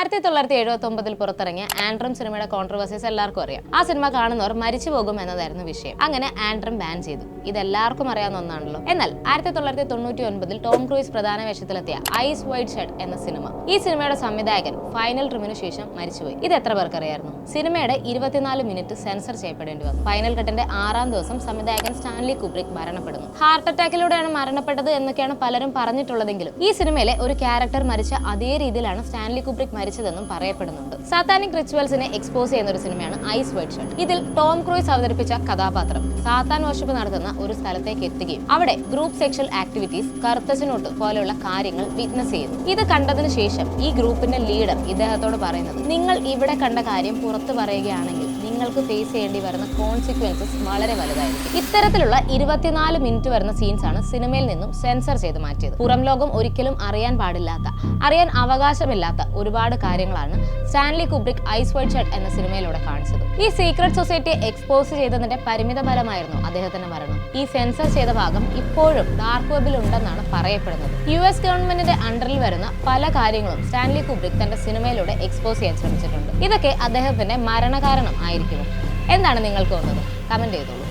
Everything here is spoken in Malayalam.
1979 പുറത്തിറങ്ങിയ ആൻഡ്രം സിനിമയുടെ കോൺട്രവേഴ്സീസ് എല്ലാവർക്കും അറിയാം. ആ സിനിമ കാണുന്നവർ മരിച്ചു പോകും എന്നതായിരുന്നു വിഷയം. അങ്ങനെ ആൻഡ്രം ബാൻ ചെയ്തു. ഇതെല്ലാവർക്കും അറിയാവുന്ന ഒന്നാണല്ലോ. എന്നാൽ 1999 ടോം ക്രൂയിസ് പ്രധാന വേഷത്തിലെത്തിയ ഐസ് വൈഡ് ഷട്ട് എന്ന സിനിമ, ഈ സിനിമയുടെ സംവിധായകൻ ഫൈനൽ ട്രിമിനു ശേഷം മരിച്ചുപോയി. ഇത് എത്ര പേർക്ക് അറിയായിരുന്നു? സിനിമയുടെ 24 മിനിറ്റ് സെൻസർ ചെയ്യപ്പെടേണ്ടി വന്നു. ഫൈനൽ കട്ടിന്റെ 6ാം ദിവസം സംവിധായകൻ സ്റ്റാൻലി കുബ്രിക് മരണപ്പെടുന്നു. ഹാർട്ട് അറ്റാക്കിലൂടെയാണ് മരണപ്പെട്ടത് എന്നൊക്കെയാണ് പലരും പറഞ്ഞിട്ടുള്ളതെങ്കിലും ഈ സിനിമയിലെ ഒരു ക്യാരക്ടർ മരിച്ച അതേ രീതിയിലാണ് സ്റ്റാൻലി കുബ്രിക് മരിച്ചതെന്നും പറയപ്പെടുന്നുണ്ട്. സാത്താനിക് റിച്വൽസിനെ എക്സ്പോസ് ചെയ്യുന്ന ഒരു സിനിമയാണ് ഐസ് വൈഡ് ഷട്ട്. ഇതിൽ ടോം ക്രൂയിസ് അവതരിപ്പിച്ച കഥാപാത്രം സാത്താൻ വർഷിപ്പ് നടത്തുന്ന ഒരു സ്ഥലത്തേക്ക് എത്തുകയും അവിടെ ഗ്രൂപ്പ് സെക്ഷൽ ആക്ടിവിറ്റീസ്, കറുത്തച്ചനോട്ട് പോലെയുള്ള കാര്യങ്ങൾ വിറ്റ്നസ് ചെയ്യുന്നു. ഇത് കണ്ടതിന് ശേഷം ഈ ഗ്രൂപ്പിന്റെ ലീഡർ ഇദ്ദേഹത്തോട് പറയുന്നത്, നിങ്ങൾ ഇവിടെ കണ്ട കാര്യം പുറത്തു പറയുകയാണെങ്കിൽ നിങ്ങൾക്ക് ഫേസ് ചെയ്യേണ്ടി വരുന്ന കോൺസിക്വൻസസ് വളരെ വലുതായിരിക്കും. ഇത്തരത്തിലുള്ള 24 മിനിറ്റ് വരുന്ന സീൻസ് ആണ് സിനിമയിൽ നിന്നും സെൻസർ ചെയ്ത് മാറ്റിയത്. പുറം ലോകം ഒരിക്കലും അറിയാൻ പാടില്ലാത്ത, അറിയാൻ അവകാശമില്ലാത്ത ഒരുപാട് കാര്യങ്ങളാണ് സ്റ്റാൻലി കുബ്രിക് ഐസ് വൈഡ് ഷട്ട് എന്ന സിനിമയിലൂടെ കാണിച്ചത്. ഈ സീക്രട്ട് സൊസൈറ്റിയെ എക്സ്പോസ് ചെയ്തതിന്റെ പരിമിത ഫലമായിരുന്നു അദ്ദേഹത്തിന്റെ മരണം. ഈ സെൻസർ ചെയ്ത ഭാഗം ഇപ്പോഴും ഡാർക്ക് വെബിൽ ഉണ്ടെന്നാണ് പറയപ്പെടുന്നത്. US ഗവൺമെന്റിന്റെ അണ്ടറിൽ വരുന്ന പല കാര്യങ്ങളും സ്റ്റാൻലി കുബ്രിക് തന്റെ സിനിമയിലൂടെ എക്സ്പോസ് ചെയ്യാൻ ശ്രമിച്ചിട്ടുണ്ട്. ഇതൊക്കെ അദ്ദേഹത്തിന്റെ മരണകാരണം ആയിരിക്കുമോ? എന്താണ് നിങ്ങൾക്ക് തോന്നുന്നത്? കമന്റ് ചെയ്തോളൂ.